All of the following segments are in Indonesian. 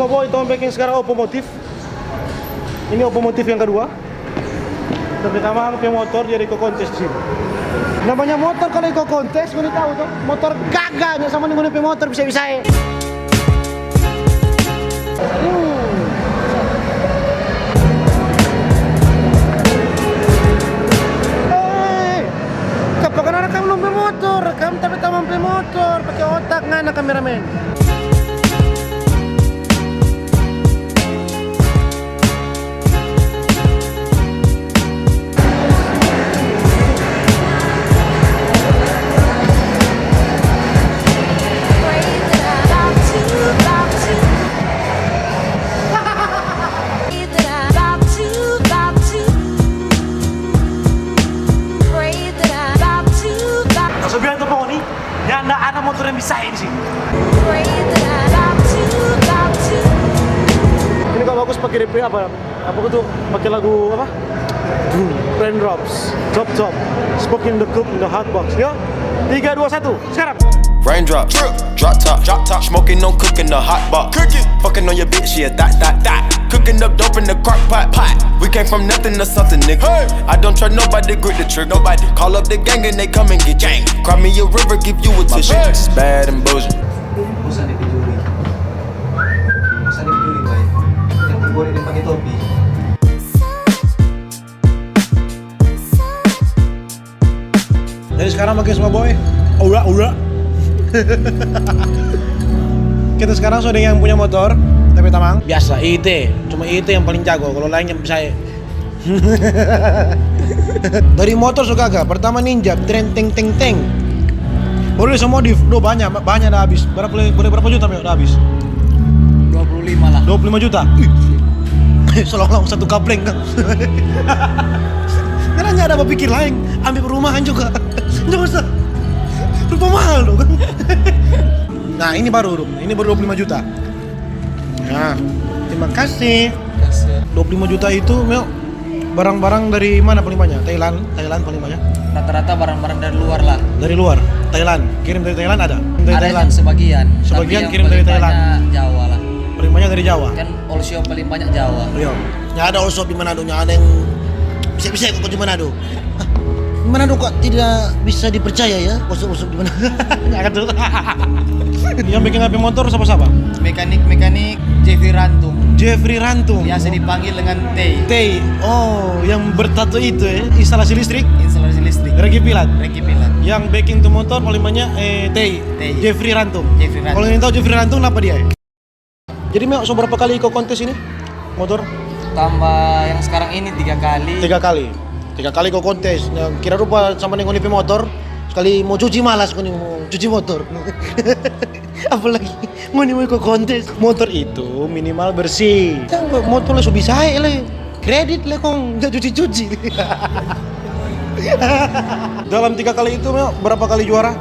semua boy, Tom Baking sekarang otomotif. Ini otomotif yang kedua. Tapi tamang punya motor jadi ikut kontes di sini. Namanya motor kalau ikut kontes, gue tahu tuh. Motor gagahnya sama nih gue motor bisa-bisa ya. Kapan rekam lu motor, rekam tapi tamang motor, pakai otak ngana kameramen. Sebenarnya tuh pokoknya, ya nggak ada motor yang bisa di sini. Ini kalau bagus pakai DP apa? Apa tuh? Pakai lagu apa? Raindrops, Top Top, Smoking the Cook in the Hot Box. Ya, 3, 2, 1, sekarang. Raindrops, drop top, smoking on cooking the hot box. Fucking on your bitch, yeah, that. Cooking up dope in the crock pot. We came from nothing to something, nigga. I don't trust nobody, grip the trick. Nobody call up the gang and they come and get gang. Cry me a river, give you a tissue. It's bad and bullshit. Usah dipijuri, baik. Yang boleh dipakai topi. Jadi sekarang pakai semua boy. Ura. Kita sekarang sudah yang punya motor, tapi tamang biasa IT, cuma IT yang paling jago. Kalau lainnya bisa. Dari motor suka gak? Pertama Ninja, teng. Boleh semua modif, banyak dah habis. Boleh berapa juta udah habis? 25 lah. 25 juta. Selong-selong satu kapleng kan. Karena nggak ada berpikir lain, ambil perumahan juga. Nggak usah. Rupa mahal dong kan. Nah ini baru 25 juta. Nah terima kasih. 25 juta itu barang-barang dari mana paling banyak? Thailand paling banyak. Rata-rata barang-barang dari luar lah. Dari luar, Thailand. Kirim dari Thailand ada? Dari Ada Thailand. yang sebagian. Sebagian Tapi kirim yang dari paling Thailand. banyak Jawa lah. Paling banyak dari Jawa. Kan all shop paling banyak Jawa. Iya. Nggak ada all shop di Manado, nggak ada yang bisa kok di Manado. Di Manado kok tidak bisa dipercaya ya, all shop di Manado. Nggak tuh. Yang bikin HP motor siapa? Mekanik Jeffrey Rantung. Biasa dipanggil dengan T. Oh, yang bertato itu ya, instalasi listrik. Regi Pilat. Yang backing tuh motor paling banyak Jeffrey Rantung. Kalau ingin tahu Jeffrey Rantung apa dia? Jadi Meo, berapa kali ikut kontes ini? Motor? Tambah yang sekarang ini 3 kali. 3 kali ikut kontes. Nah, kira rupa sama nih ngonipi motor. Sekali mau cuci malas mau cuci motor. Apalagi mau ikut kontes. Motor itu minimal bersih. Motor lah bisa le. Kredit le kong nggak cuci. Dalam 3 kali itu Meo, berapa kali juara?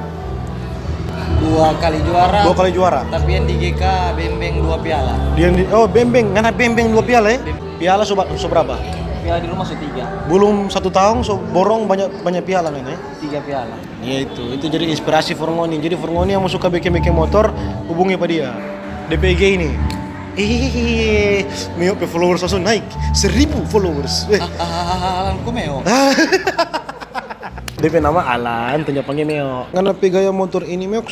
2 kali juara. 2 kali juara. Tapi yang di GK Bembeng 2 piala. Bembeng, karena Bembeng 2 piala ya. Piala seberapa? Piala di rumah 3. Belum 1 tahun borong banyak piala nih ya. 3 piala. Ya itu jadi inspirasi Forngoni. Jadi Forngoni yang mau suka bikin motor, hubungi pada dia. DPG ini. Meo followers langsung naik 1000 followers. Alanku Meo. DP nama Alan, tanya panggil Meo. Ngana gaya motor ini Meo,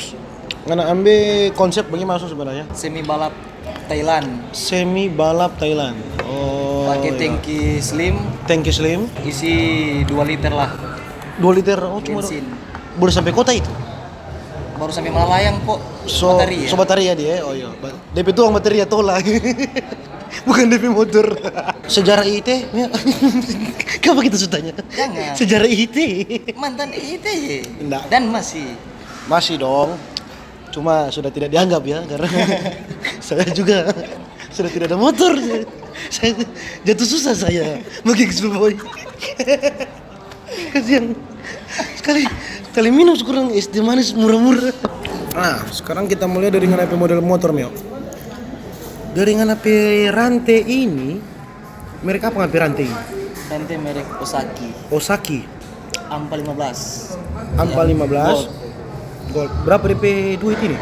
ngana ambil konsep bagaimana sebenarnya? Semi balap Thailand. Oh. Pakai tangki slim. Isi 2 liter lah. 2 liter. Oh cuma bensin. Boleh sampai kota itu? Baru sampai Malayang kok. Bateria dia. Oh iya. DP tuang bateria tolak. Bukan DP motor. Sejarah IT, kenapa kita sutanya? Jangan. Sejarah IT. Mantan IT. Enggak. Dan masih dong. Cuma sudah tidak dianggap ya karena saya juga sudah tidak ada motor. Saya jatuh susah saya pakai Xbox. Kasihan. Sekali minum kurang es teh manis murah-murah. Nah, sekarang kita mulai dari nganapi model motor Meo. Dari nganapi rantai ini, merek apa nganapi rantai ini? Rantai merek Osaki. Ampa 15. Ampa 15. Gold. Berapa DP duit ini?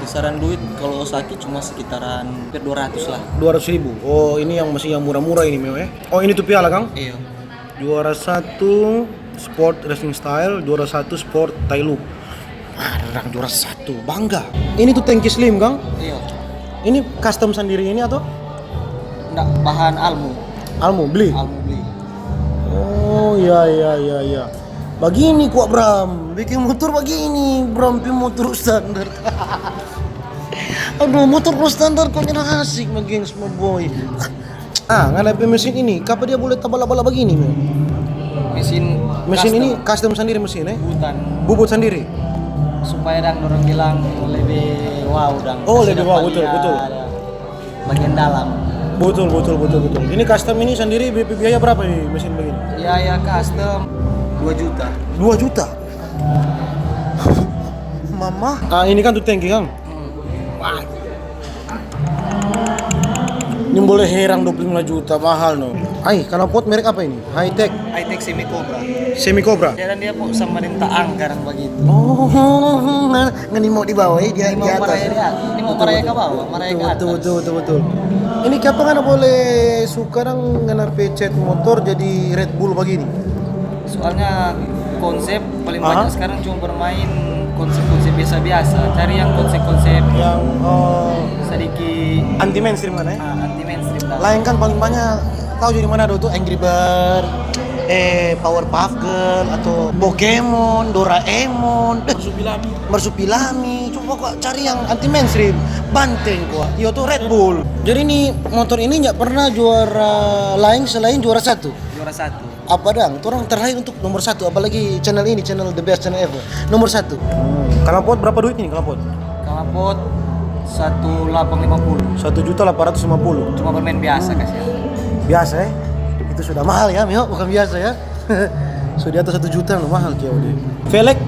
Kisaran duit kalau Osaki cuma sekitaran hampir 200 lah. 200.000. Oh, ini yang masih yang murah-murah ini Mio ya. Oh, ini tuh piala Kang. Iya. Juara 1 sport wrestling style, juara 1 sport Thai look. Wah, orang juara 1, bangga. Ini tuh tanki slim Kang. Iya. Ini custom sendiri ini atau? Enggak, bahan almu. Almu beli. Almu beli. Oh, iya. Begini kok Bram, bikin motor begini, Bram pi motor standar. Aduh, motor standar kok nyerah asik begini semua boy. Ngadepin mesin ini, kapan dia boleh tabala-bala begini? Mesin Ini custom sendiri mesin hutan bubut sendiri. supaya orang bilang lebih wow dan Oh, kasih lebih dapat wow, betul. ada bagian dalam. Betul. Ini custom ini sendiri BP biaya berapa nih mesin begini? Ya custom 2 juta. 2 juta. Mama. Ini kan tuh tanki Kang. Wah. Ini boleh herang 25 juta, mahal no. Kalau pot merek apa ini? High tech semi cobra. Dan dia kok sama rintaang sekarang begitu. Oh, ngani mau di bawah dia Ini di mau atas. Ini mau maraya ke bawah, maraya ke atas. Betul. Ini kapan ngana boleh sekarang ngana pecet motor jadi Red Bull begini? Soalnya konsep paling banyak sekarang cuma bermain konsep-konsep biasa-biasa. Cari yang konsep-konsep Yang sedikit anti mainstream kan ya? anti mainstream dah. Lain kan paling banyak tahu jadi mana tuh Angry Bird, Powerpuff Girl atau Pokemon, Doraemon, Marsupilami. Coba kok cari yang anti mainstream, banteng kok. Yo tuh Red Bull. Jadi ini motor ini nggak pernah juara lain selain juara 1. Juara 1. Apa dong? Orang terlahir untuk nomor 1, apalagi channel ini, channel the best channel ever. Nomor 1. Kalau pot berapa duit ini kalau pot? Kalapot 1.850. 1.850.000. Cuma bermain biasa kasih. Biasa ya? Itu sudah mahal ya, Mio, bukan biasa ya. Sudah di atas 1 juta loh, mahal kaya udah. Velg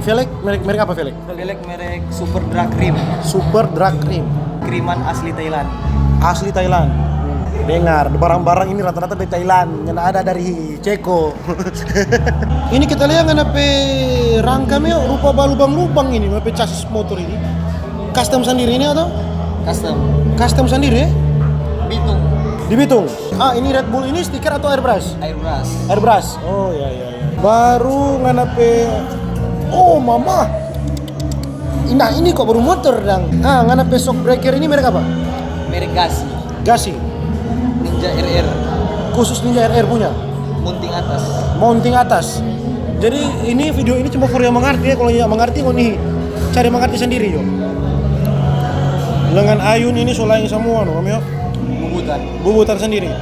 merek apa velg? Velg merek Super Drag Cream. Super Drag Cream. Kiriman asli Thailand. Asli Thailand. Dengar, barang-barang ini rata-rata dari Thailand, yang ada dari Ceko. Ini kita lihat nggak nape rangka Mio, rupa lubang-lubang ini, nape chassis motor ini. Custom sendiri ini atau? Custom sendiri ya? Bitung. Di Bitung. Ini Red Bull ini stiker atau airbrush? Airbrush. Oh iya. Baru nganape. Oh mama. Nah ini kok baru motor dang. Nganape shock breaker ini merek apa? Merek Gasi. Ninja RR. Khusus Ninja RR punya. Mounting atas. Jadi ini video ini cuma for yang mengerti ya. Kalau yang mengerti kau nih cari mengerti sendiri yo. Lengan ayun ini solain semua no, Mio. Bubutan sendiri.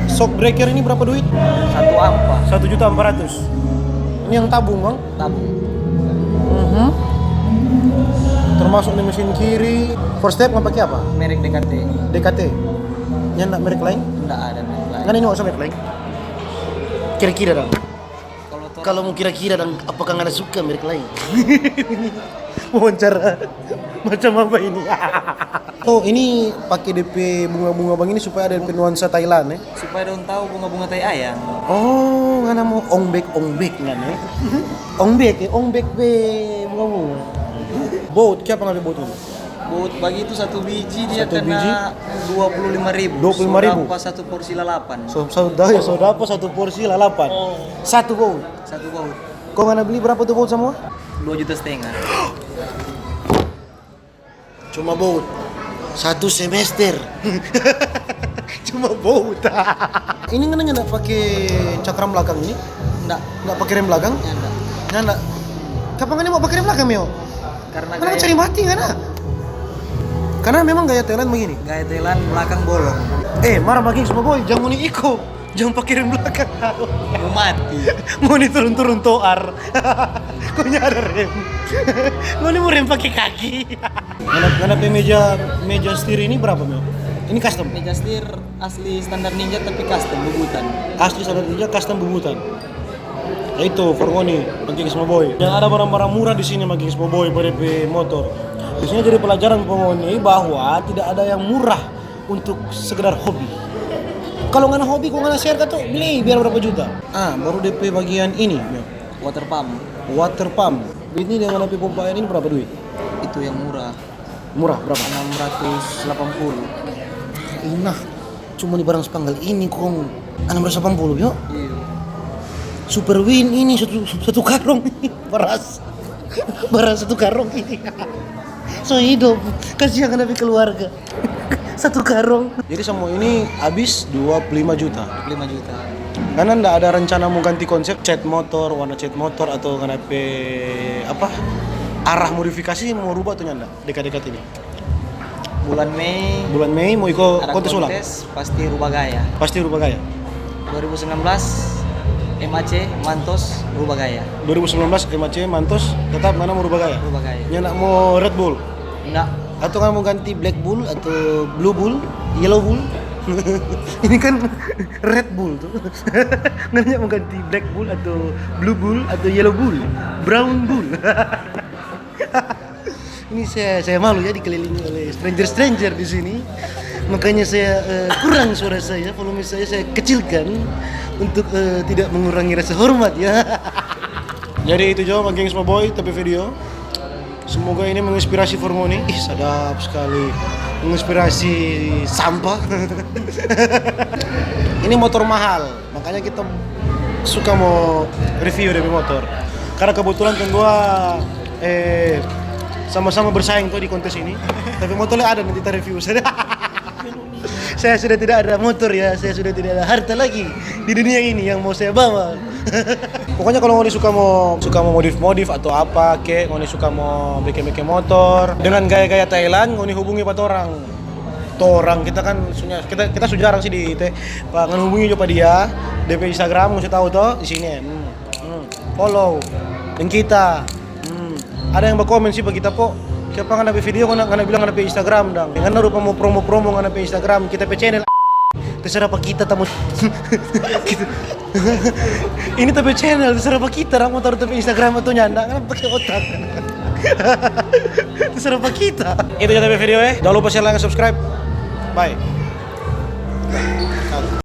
Shock breaker ini berapa duit? 1.400.000. Ini yang tabung, Bang? Tabung. Termasuk di mesin kiri. First step nggak pakai apa? Merek DKT. Yang nak merek lain? Enggak ada merek lain. Kan ini nggak usah merek lain. Kira-kira dong. Kalau Kalau mau kira-kira dong, apakah nggak suka merek lain? Wawancara macam apa ini? Oh ini pakai DP bunga-bunga bang ini supaya ada nuansa Thailand ya? supaya dong tahu bunga-bunga tai ayang. Oh nggak mau ongbek nggak nih? Ongbek be bunga-bunga. Boat, siapa ngambil boat ini? Boat bagi itu satu biji dia Satu biji? kena 25.000. 25.000? Pas satu porsi lalapan. Saudara satu porsi lalapan. Satu boat. Satu boat. Kau nggak beli berapa tuh boat semua? 2,5 juta. Cuma boat. 1 semester. Cuma boat. Ini nggak pakai cakram belakang ini? Nggak pakai rem belakang? Nggak. Kapan kan mau pakai rem belakang Mio? Karena cari mati nggak nak? Karena memang gaya Thailand begini. Gaya Thailand belakang bolong. Marah makin semua boy, jangan mau iko, jangan pakai rem belakang. Mau mati. Mau turun toar. Kok ada rem? Mau rem pakai kaki. Mana meja setir ini berapa Mio? Ini custom. Meja setir asli standar Ninja tapi custom bubutan. Asli standar Ninja custom bubutan. Ya itu Forgoni, bagi semua boy. Dan ada barang-barang murah di sini bagi semua boy pada motor. Di sini jadi pelajaran Forgoni bahwa tidak ada yang murah untuk sekedar hobi. Kalau nggak hobi, kok nggak share tuh beli biar berapa juta. Baru DP bagian ini, Water pump. water pump. Ini dengan DP pompa air ini berapa duit? Itu yang murah. Murah berapa? 680. Nah, cuma di barang sepanggal ini kong 680 yo. Iya. Super Win ini satu karung beras. Beras satu karung ini. So hidup, kasihan lebih keluarga. Satu karung. Jadi semua ini habis 25 juta. 5 juta. Karena ndak ada rencana mau ganti konsep cat motor, warna cat motor atau kenapa apa arah modifikasi mau rubah atau nyanda dekat-dekat ini. Bulan Mei mau ikut ada kontes ulang. pasti rubah gaya. Pasti rubah gaya. 2019 MAC Mantos rubah gaya. 2019 MAC Mantos tetap mana mau rubah gaya. Rubah gaya. Nyanda mau Red Bull Enggak. atau nggak mau ganti Black Bull atau Blue Bull, Yellow Bull. Ini kan Red Bull tuh. Nanya mau ganti Black Bull atau Blue Bull atau Yellow Bull, Brown Bull. Ini saya malu ya dikelilingi oleh stranger di sini. Makanya saya kurang suara saya, volume saya kecilkan untuk tidak mengurangi rasa hormat ya. Jadi itu Jo, Geng Semua Boy tapi video. Semoga ini menginspirasi Formoni. Ih, sadap sekali. Menginspirasi sampah. Ini motor mahal, makanya kita suka mau review dari motor. Karena kebetulan kan gua sama-sama bersaing tuh di kontes ini. Tapi motornya ada nanti kita review. Saya sudah tidak ada motor ya, saya sudah tidak ada harta lagi di dunia ini yang mau saya bawa. Pokoknya kalau ngoni suka mau modif atau apa kek, ngoni suka mau bikin motor dengan gaya-gaya Thailand, ngoni hubungi Pak Torang. Kita kan kita sudah jarang sih di Pak hubungi coba dia DP Instagram, ngoni tahu toh di sini. Follow dan kita. Ada yang berkomen sih Pak kita po. Siapa nggak ada video nggak bilang nggak ada Instagram dong. Dengan rupa mau promo nggak ada Instagram kita pe channel. Terserah apa kita tamu. Ini tapi channel terserah apa kita mau taruh tapi Instagram atau nyanda kan pakai otak. Terserah apa kita. Itu ya tapi video Jangan lupa share, like, subscribe. Bye.